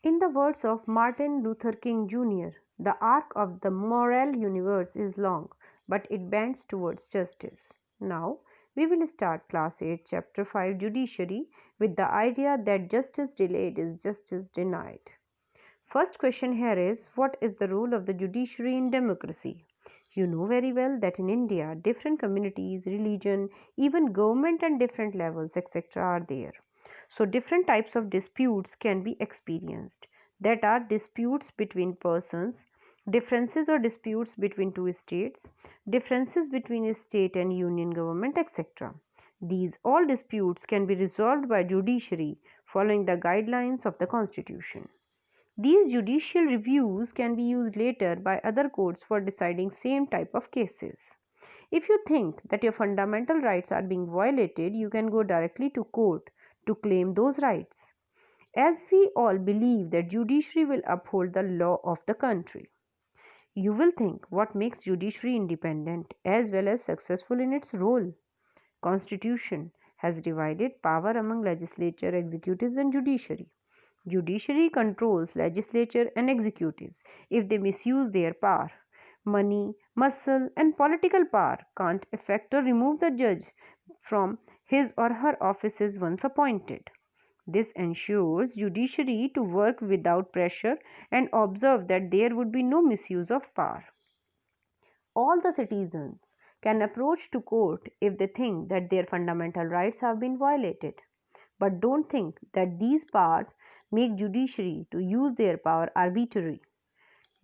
In the words of Martin Luther King Jr., the arc of the moral universe is long, but it bends towards justice. Now, we will start Class 8, Chapter 5 Judiciary with the idea that justice delayed is justice denied. First question here is, what is the role of the judiciary in democracy? You know very well that in India, different communities, religion, even government and different levels, etc., are there. So, different types of disputes can be experienced. That are disputes between persons, differences or disputes between two states, differences between a state and union government, etc. These all disputes can be resolved by judiciary following the guidelines of the constitution. These judicial reviews can be used later by other courts for deciding same type of cases. If you think that your fundamental rights are being violated, you can go directly to court to claim those rights. As we all believe that judiciary will uphold the law of the country, you will think what makes judiciary independent as well as successful in its role. Constitution has divided power among legislature, executives and judiciary. Judiciary controls legislature and executives if they misuse their power. Money, muscle, and political power can't affect or remove the judge from his or her offices once appointed. This ensures judiciary to work without pressure and observe that there would be no misuse of power. All the citizens can approach to court if they think that their fundamental rights have been violated. But don't think that these powers make judiciary to use their power arbitrary.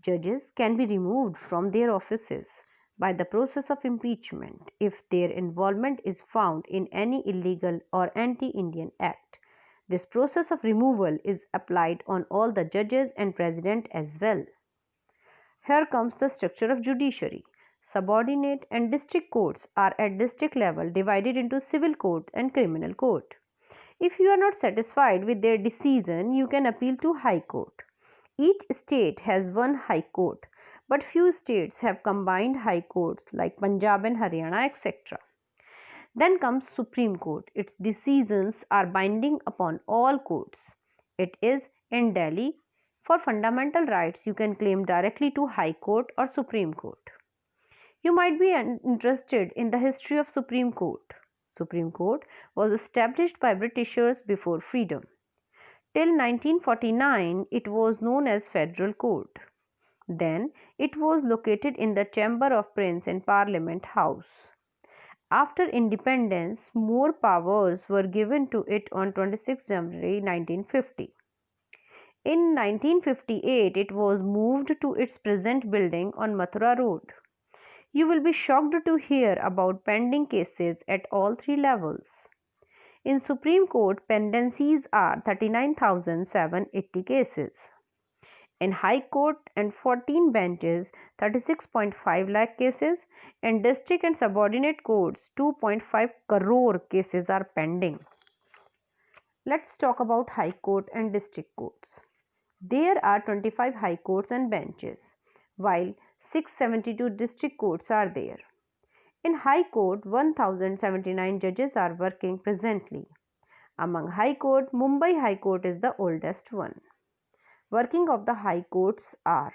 Judges can be removed from their offices by the process of impeachment if their involvement is found in any illegal or anti-Indian act. This process of removal is applied on all the judges and president as well. Here comes the structure of judiciary. Subordinate and district courts are at district level divided into civil court and criminal court. If you are not satisfied with their decision, you can appeal to High Court. Each state has one High Court, but few states have combined High Courts like Punjab and Haryana, etc. Then comes Supreme Court. Its decisions are binding upon all courts. It is in Delhi. For fundamental rights, you can claim directly to High Court or Supreme Court. You might be interested in the history of Supreme Court. Supreme Court was established by Britishers before freedom. Till 1949, it was known as Federal Court. Then, it was located in the Chamber of Prince in Parliament House. After independence, more powers were given to it on 26 January 1950. In 1958, it was moved to its present building on Mathura Road. You will be shocked to hear about pending cases at all three levels. In Supreme Court, pendencies are 39,780 cases. In High Court and 14 benches, 36.5 lakh cases, and district and subordinate courts, 2.5 crore cases are pending. Let's talk about High Court and district courts. There are 25 high courts and benches, while 672 district courts are there. In High Court, 1079 judges are working presently. Among High Court, Mumbai High Court is the oldest one. Working of the High Courts are: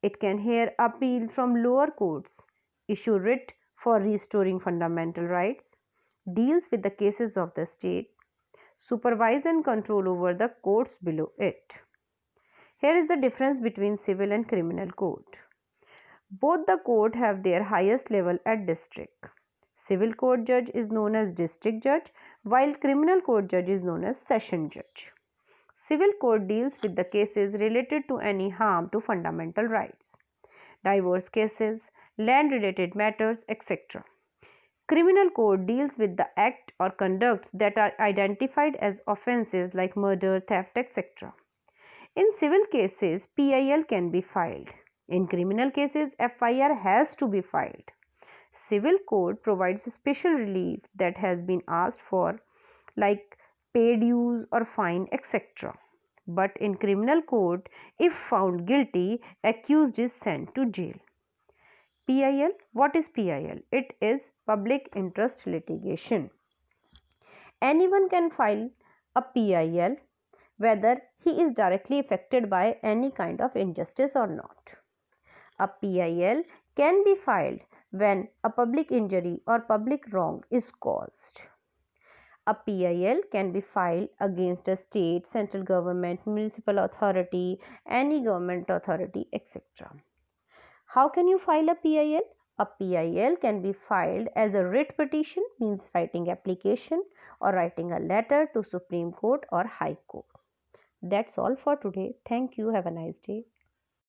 it can hear appeal from lower courts, issue writ for restoring fundamental rights, deals with the cases of the state, supervise and control over the courts below it. Here is the difference between civil and criminal court. Both the court have their highest level at district. Civil court judge is known as district judge, while criminal court judge is known as session judge. Civil court deals with the cases related to any harm to fundamental rights, divorce cases, land related matters, etc. Criminal court deals with the act or conducts that are identified as offences like murder, theft, etc. In civil cases, PIL can be filed. In criminal cases, FIR has to be filed. Civil code provides special relief that has been asked for, like paid dues or fine, etc. But in criminal court, if found guilty, accused is sent to jail. PIL, what is PIL? It is public interest litigation. Anyone can file a PIL. whether he is directly affected by any kind of injustice or not. A PIL can be filed when a public injury or public wrong is caused. A PIL can be filed against a state, central government, municipal authority, any government authority, etc. How can you file a PIL? A PIL can be filed as a writ petition, means writing application, or writing a letter to Supreme Court or High Court. That's all for today. Thank you. Have a nice day.